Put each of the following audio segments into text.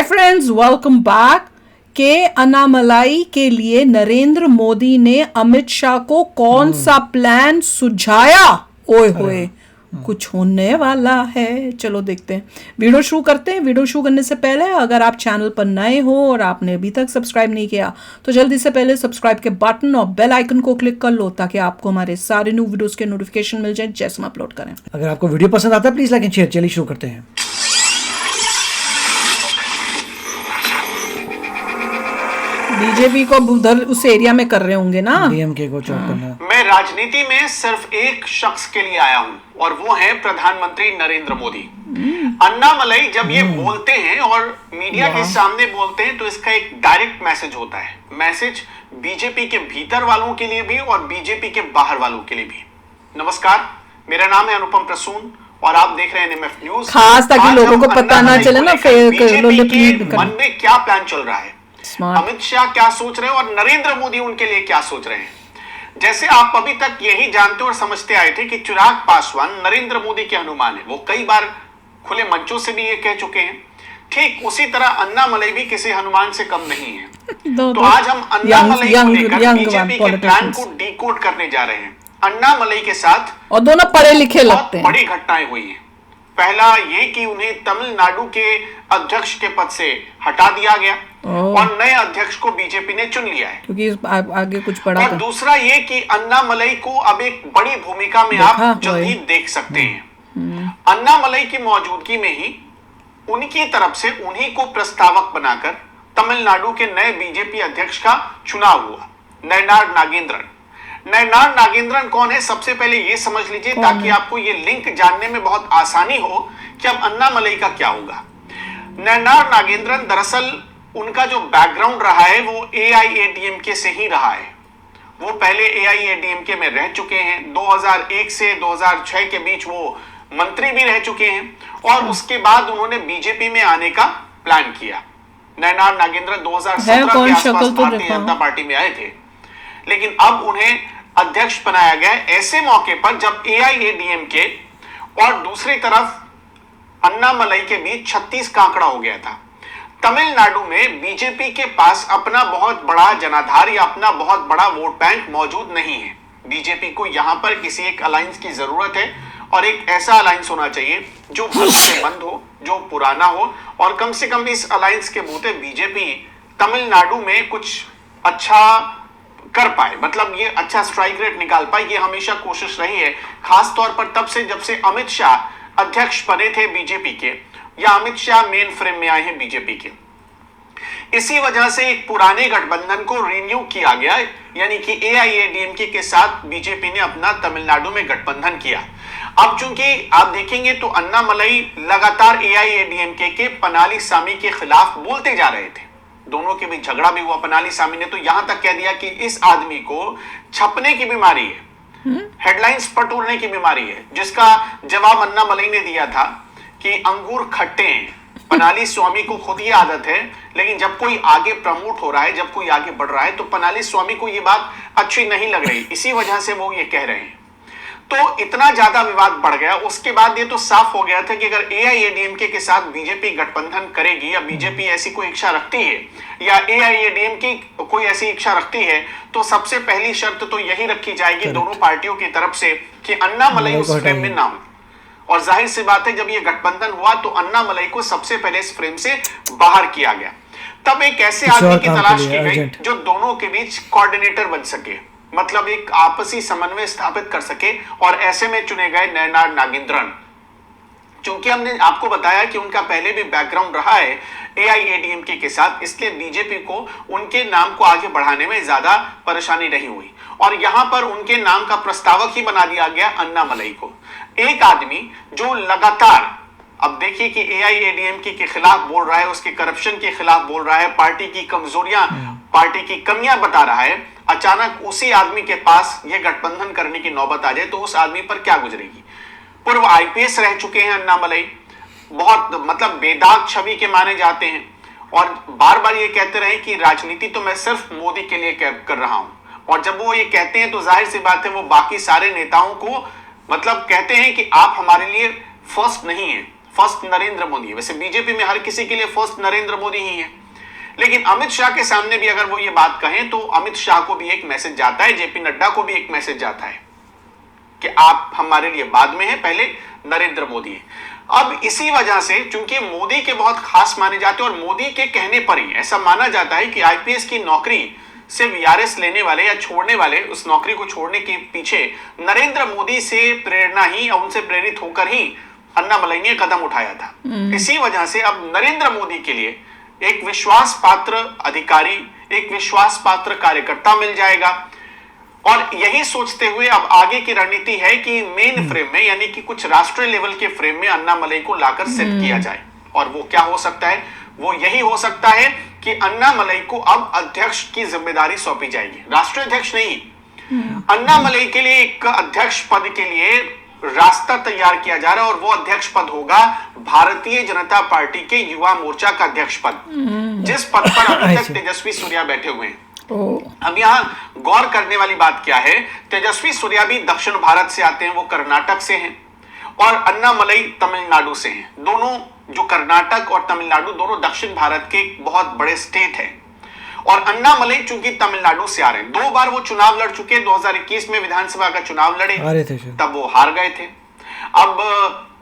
Hi friends, welcome back. के अनामलाई के लिए नरेंद्र मोदी ने अमित शाह को कौन सा प्लान सुझाया? ओए होए, कुछ होने वाला है। चलो देखते हैं, वीडियो शुरू करते हैं। वीडियो शुरू करने से पहले अगर आप चैनल पर नए हो और आपने अभी तक सब्सक्राइब नहीं किया तो जल्दी से पहले सब्सक्राइब के बटन और बेल आइकन को क्लिक कर लो ताकि आपको हमारे सारे न्यू वीडियोस के नोटिफिकेशन मिल जाए जैसे हम अपलोड करें। अगर आपको वीडियो पसंद आता है प्लीज लाइक एंड शेयर। चलिए शुरू करते हैं। बीजेपी को उधर उस एरिया में कर रहे होंगे ना, डीएमके को चौक करना। मैं राजनीति में सिर्फ एक शख्स के लिए आया हूं और वो है प्रधानमंत्री नरेंद्र मोदी। अन्नामलई जब ये बोलते हैं और मीडिया के सामने बोलते हैं तो इसका एक डायरेक्ट मैसेज होता है। मैसेज बीजेपी के भीतर वालों के लिए भी और बीजेपी के बाहर वालों के लिए भी। नमस्कार, मेरा नाम है अनुपम प्रसून और आप देख रहे हैं एनएमएफ न्यूज। खास ताकि लोगों को पता ना चले ना बीजेपी मन में क्या प्लान चल रहा है, अमित शाह क्या सोच रहे हैं और नरेंद्र मोदी उनके लिए क्या सोच रहे हैं। जैसे आप अभी तक यही जानते और समझते आए थे कि चिराग पासवान नरेंद्र मोदी के हनुमान है, वो कई बार खुले मंचों से भी ये कह चुके हैं। ठीक उसी तरह अन्नामलई भी किसी हनुमान से कम नहीं है। तो आज हम अन्नामलई को लेकर बीजेपी के प्लान को डीकोड करने जा रहे हैं। अन्नामलई के साथ और दोनों पढ़े लिखे लगते हैं। बड़ी घटनाएं हुई हैं। पहला ये कि उन्हें तमिलनाडु के अध्यक्ष के पद से हटा दिया गया और नए अध्यक्ष को बीजेपी ने चुन लिया है, क्योंकि आगे कुछ पड़ा। और दूसरा ये कि अन्नामलई को अब एक बड़ी भूमिका में आप जल्दी देख सकते हैं। अन्नामलई की मौजूदगी में ही उनकी तरफ से उन्हीं को प्रस्तावक बनाकर तमिलनाडु के नए बीजेपी अध्यक्ष का चुनाव हुआ। नयनार नागेंद्रन। नयनार नागेंद्रन कौन है, सबसे पहले ये समझ लीजिए ताकि आपको ये लिंक जानने में बहुत आसानी हो कि अब अन्नामलई का क्या होगा। नयनार नागेंद्रन दरअसल उनका जो बैकग्राउंड रहा है वो एआईएडीएमके से ही रहा है। वो पहले एआईएडीएमके में रह चुके हैं। 2001 से 2006 के बीच वो मंत्री भी रह चुके हैं और उसके बाद उन्होंने बीजेपी में आने का प्लान किया। नयनार नागेंद्रन 2017 के आसपास भारतीय जनता पार्टी में आए थे, लेकिन अब उन्हें अध्यक्ष बनाया गया ऐसे मौके पर जब एआईएडीएमके और दूसरी तरफ अन्नामलई के बीच 36 का आंकड़ा हो गया था। तमिलनाडु में बीजेपी के पास अपना बहुत बड़ा जनाधार या अपना बहुत बड़ा वोट बैंक मौजूद नहीं है। बीजेपी को यहां पर किसी एक अलायंस की जरूरत है और एक ऐसा अलायंस होना चाहिए जो भरोसेमंद हो, जो पुराना हो और कम से कम इस अलायंस के बूते बीजेपी तमिलनाडु में कुछ अच्छा कर पाए, मतलब ये अच्छा स्ट्राइक रेट निकाल पाए। ये हमेशा कोशिश रही है, खास तौर पर तब से जब से अमित शाह अध्यक्ष बने थे बीजेपी के, या अमित शाह मेन फ्रेम में आए हैं बीजेपी के। इसी वजह से एक पुराने गठबंधन को रिन्यू किया गया, यानी कि एआईएडीएमके के साथ बीजेपी ने अपना तमिलनाडु में गठबंधन किया। अब चूंकि आप देखेंगे तो अन्नामलई लगातार एआईएडीएमके के पनाली सामी के खिलाफ बोलते जा रहे थे। दोनों के बीच झगड़ा भी हुआ। पनाली सामी ने तो यहां तक कह दिया कि इस आदमी को छपने की बीमारी है, हेडलाइंस पटोरने की बीमारी है, जिसका जवाब अन्नामलई ने दिया था कि अंगूर खट्टे हैं। पनाली स्वामी को खुद ये आदत है, लेकिन जब कोई आगे प्रमोट हो रहा है, जब कोई आगे बढ़ रहा है तो पनाली स्वामी को ये बात अच्छी नहीं लग रही, इसी वजह से वो ये कह रहे हैं। तो इतना ज्यादा विवाद बढ़ गया। उसके बाद ये तो साफ हो गया था कि अगर एआईएडीएमके के साथ बीजेपी गठबंधन करेगी या बीजेपी ऐसी कोई इच्छा रखती है या एआईएडीएमके कोई ऐसी इच्छा रखती है तो सबसे पहली शर्त तो यही रखी जाएगी दोनों पार्टियों की तरफ से कि अन्नामलई उस फ्रेम में ना हो। और जाहिर सी बात है, जब ये गठबंधन हुआ तो अन्नामलई को सबसे पहले इस फ्रेम से बाहर किया गया। तब एक ऐसे आदमी की तलाश की गई जो दोनों के बीच कोऑर्डिनेटर बन सके, मतलब एक आपसी समन्वय स्थापित कर सके, और ऐसे में चुने गए नयनार नागेंद्रन। चूंकि हमने आपको बताया कि उनका पहले भी बैकग्राउंड रहा है एआईएडीएमके के साथ, इसलिए बीजेपी को उनके नाम को आगे बढ़ाने में ज्यादा परेशानी नहीं हुई और यहां पर उनके नाम का प्रस्तावक ही बना दिया गया अन्नामलई को। एक आदमी जो लगातार, अब देखिए कि एआईएडीएमके के खिलाफ बोल रहा है, उसके करप्शन के खिलाफ बोल रहा है, पार्टी की कमजोरियां, पार्टी की कमियां बता रहा है, अचानक उसी आदमी के पास यह गठबंधन करने की नौबत आ जाए तो उस आदमी पर क्या गुजरेगी। पूर्व आईपीएस रह चुके हैं अन्नामलई, बहुत मतलब बेदाग छवि के माने जाते हैं और बार बार ये कहते रहे कि राजनीति तो मैं सिर्फ मोदी के लिए कर रहा हूं। और जब वो ये कहते हैं तो जाहिर सी बात है वो बाकी सारे नेताओं को मतलब कहते हैं कि आप हमारे लिए फर्स्ट नहीं है, फर्स्ट नरेंद्र मोदी है। वैसे बीजेपी में हर किसी के लिए फर्स्ट नरेंद्र मोदी ही है, लेकिन अमित शाह के सामने भी अगर वो ये बात कहें तो अमित शाह को भी एक मैसेज जाता है, जेपी नड्डा को भी एक मैसेज जाता है कि आप हमारे लिए बाद में हैं, पहले नरेंद्र मोदी है। अब इसी वजह से चूंकि मोदी के बहुत खास माने जाते हैं और मोदी के कहने पर ही ऐसा माना जाता है कि आईपीएस की नौकरी से वीआरएस लेने वाले या छोड़ने वाले, उस नौकरी को छोड़ने के पीछे नरेंद्र मोदी से प्रेरणा ही और उनसे प्रेरित होकर ही अन्नामलई ने कदम उठाया था। इसी वजह से अब नरेंद्र मोदी के लिए एक विश्वास पात्र अधिकारी, एक विश्वास पात्र कार्यकर्ता मिल जाएगा। और यही सोचते हुए अब आगे की रणनीति है कि मेन फ्रेम में, यानी कि कुछ राष्ट्रीय लेवल के फ्रेम में अन्नामलई को लाकर सेट किया जाए। और वो क्या हो सकता है? वो यही हो सकता है कि अन्नामलई को अब अध्यक्ष की जिम्मेदारी सौंपी जाएगी, राष्ट्रीय अध्यक्ष नहीं। अन्नामलई के लिए एक अध्यक्ष पद के लिए रास्ता तैयार किया जा रहा है और वो अध्यक्ष पद होगा भारतीय जनता पार्टी के युवा मोर्चा का अध्यक्ष पद, जिस पद पर अभी तक तेजस्वी सूर्या बैठे हुए हैं। अब यहां गौर करने वाली बात क्या है, तेजस्वी सूर्या भी दक्षिण भारत से आते हैं, वो कर्नाटक से हैं, और अन्नामलई तमिलनाडु से हैं। दोनों, जो कर्नाटक और तमिलनाडु, दोनों दक्षिण भारत के बहुत बड़े स्टेट हैं। और अन्नामलई चूंकि तमिलनाडु से आ रहे हैं, 2 बार वो चुनाव लड़ चुके हैं, 2021 में विधानसभा का चुनाव लड़े, तब वो हार गए थे। अब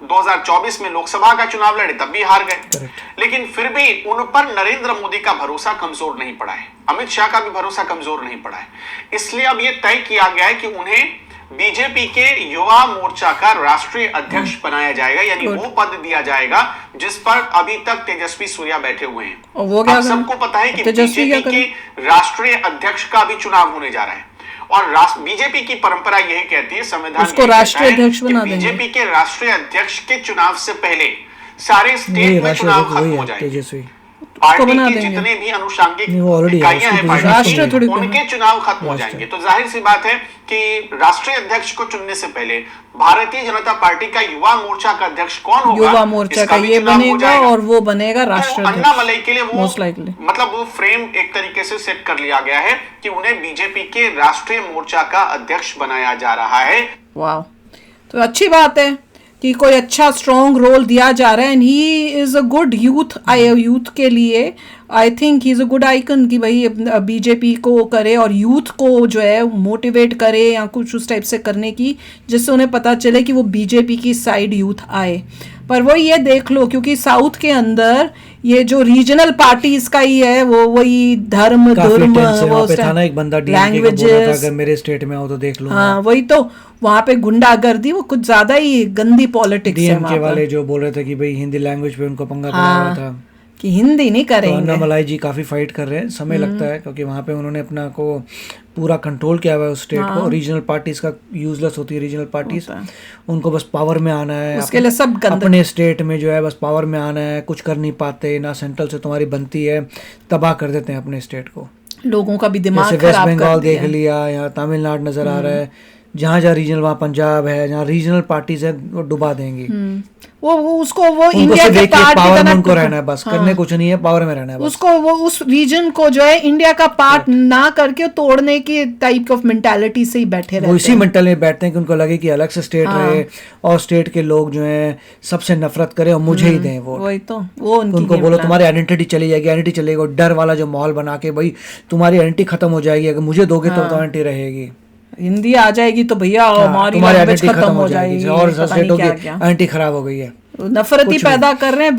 2024 में लोकसभा का चुनाव लड़े, तब भी हार गए। लेकिन फिर भी उन पर नरेंद्र मोदी का भरोसा कमजोर नहीं पड़ा है, अमित शाह का भी भरोसा कमजोर नहीं पड़ा है। इसलिए अब यह तय किया गया है कि उन्हें बीजेपी के युवा मोर्चा का राष्ट्रीय अध्यक्ष बनाया जाएगा, यानी वो पद दिया जाएगा जिस पर अभी तक तेजस्वी सूर्या बैठे हुए हैं। वो क्या, सबको पता है कि बीजेपी के राष्ट्रीय अध्यक्ष का भी चुनाव होने जा रहा है। और बीजेपी की परंपरा यही कहती है, संविधान उसको राष्ट्रीय अध्यक्ष बना देंगे। बीजेपी के राष्ट्रीय अध्यक्ष के चुनाव से पहले सारे स्टेट में चुनाव खत्म हो जाएंगे। पार्टी के जितने भी अनुषंगिक इकाइयां हैं पार्टी, उनके चुनाव खत्म हो जाएंगे। तो जाहिर सी बात है कि राष्ट्रीय अध्यक्ष को चुनने से पहले भारतीय जनता पार्टी का युवा मोर्चा का अध्यक्ष कौन होगा, युवा मोर्चा का ये बनेगा और वो बनेगा राष्ट्रीय अध्यक्ष। अन्नामलई के लिए वो मतलब वो फ्रेम एक तरीके से सेट कर लिया गया है कि उन्हें बीजेपी के राष्ट्रीय मोर्चा का अध्यक्ष बनाया जा रहा है। वाह, तो अच्छी बात है कि कोई अच्छा स्ट्रॉन्ग रोल दिया जा रहा है। And he is a good youth के लिए I think he is a good icon कि भाई बीजेपी को करे और यूथ को जो है मोटिवेट करे या कुछ उस टाइप से करने की, जिससे उन्हें पता चले कि वो बीजेपी की साइड यूथ आए। पर वो ये देख लो, क्योंकि साउथ के अंदर ये जो रीजनल पार्टीज का ही है, वो वही धर्म वो एक बंदा लैंग्वेजेस, अगर मेरे स्टेट में हो तो देख लो। हाँ, वही तो, वहाँ पे गुंडागर्दी, वो कुछ ज्यादा ही गंदी पॉलिटिक्स है। डीएमके वाले जो बोल रहे थे कि भाई हिंदी लैंग्वेज पे उनको पंगा पड़ा हुआ था कि हिंदी नहीं करेंगे। तो अन्नामलई जी काफी फाइट कर रहे हैं, समय लगता है क्योंकि वहाँ पे उन्होंने अपना को पूरा कंट्रोल किया हुआ है उस स्टेट को। रीजनल पार्टीज का यूजलेस होती है, रीजनल पार्टीज उनको बस पावर में आना है, उसके लिए सब अपने स्टेट में जो है बस पावर में आना है, कुछ कर नहीं पाते ना, सेंट्रल से तुम्हारी बनती है, तबाह कर देते हैं अपने स्टेट को। लोगों का भी दिमाग खराब वेस्ट बंगाल देख लिया, यहाँ तमिलनाडु नजर आ रहा है, जहाँ जहाँ रीजनल, वहाँ पंजाब है, जहाँ रीजनल पार्टीज है वो डुबा देंगी। वो उसको वो इंडिया के पार्ट पावर में उनको रहना है बस, करने कुछ नहीं है, पावर में रहना है बस। उसको वो उस रीजन को जो है इंडिया का पार्ट ना करके तोड़ने की टाइप ऑफ मेंटालिटी से ही बैठे रहते हैं। वो इसी मेंटालिटी में बैठते हैं कि उनको लगे कि अलग से स्टेट रहे और स्टेट के लोग जो हैं सबसे नफरत करें और मुझे ही दें वो। वही तो, वो उनको बोलो तुम्हारी आइडेंटिटी चली जाएगी, आइडेंटिटी चलेगी, डर वाला जो माहौल बना के भाई तुम्हारी आइडेंटिटी खत्म हो जाएगी, अगर मुझे दोगे तो आइडेंटिटी रहेगी, हिंदी आ जाएगी तो भैया हमारी लैंग्वेज खत्म हो जाएगी और आइडेंटिटी खराब हो गई है। नफरत ही पैदा कर रहे हैं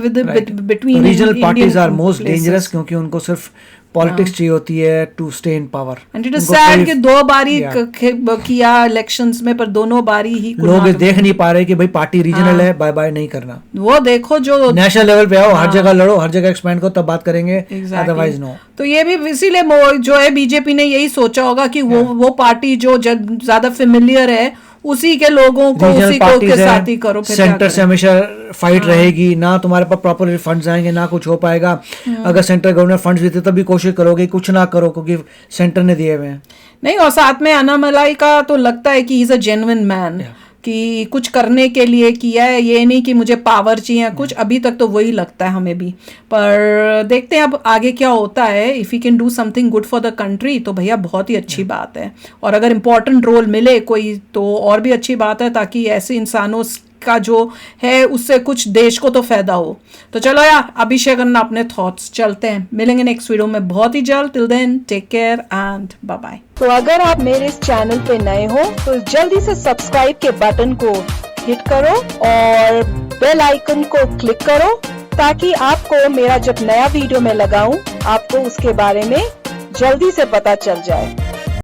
between. Regional parties are most dangerous क्योंकि उनको सिर्फ पॉलिटिक्स चाहिए होती है to stay in power. And it is sad कि 2 बारी किया इलेक्शंस में, पर दोनों बारी ही लोग देख नहीं पा रहे कि भाई पार्टी रीजनल है, बाय बाय नहीं करना। वो देखो जो नेशनल लेवल पे आओ, हर जगह लड़ो, हर जगह एक्सपैंड करो, तब बात करेंगे, अदरवाइज नो। तो ये भी इसीलिए जो है बीजेपी ने यही सोचा होगा कि वो पार्टी जो ज्यादा फेमिलियर है उसी के लोगों को उसी को के साथ ही करो। फिर सेंटर से हमेशा फाइट रहेगी ना, तुम्हारे पास प्रॉपर फंड्स आएंगे ना कुछ हो पाएगा। अगर सेंट्रल गवर्नमेंट फंड्स देते तब भी कोशिश करोगे, कुछ ना करो क्योंकि सेंटर ने दिए हुए हैं। नहीं, और साथ में अन्नामलई का तो लगता है कि he is a genuine man, कि कुछ करने के लिए किया है, ये नहीं कि मुझे पावर चाहिए कुछ। अभी तक तो वही लगता है हमें भी, पर देखते हैं अब आगे क्या होता है। If you can do something good for the country तो भैया बहुत ही अच्छी बात है, और अगर इम्पोर्टेंट रोल मिले कोई तो और भी अच्छी बात है, ताकि ऐसे इंसानों का जो है उससे कुछ देश को तो फायदा हो। तो चलो यार, अभी शेयर करना अपने थॉट्स। चलते हैं, मिलेंगे नेक्स्ट वीडियो में बहुत ही जल्द। Till then take care and bye bye. तो अगर आप मेरे इस चैनल पे नए हो तो जल्दी से सब्सक्राइब के बटन को हिट करो और बेल आइकन को क्लिक करो, ताकि आपको मेरा जब नया वीडियो मैं लगाऊं आपको उसके बारे में जल्दी से पता चल जाए।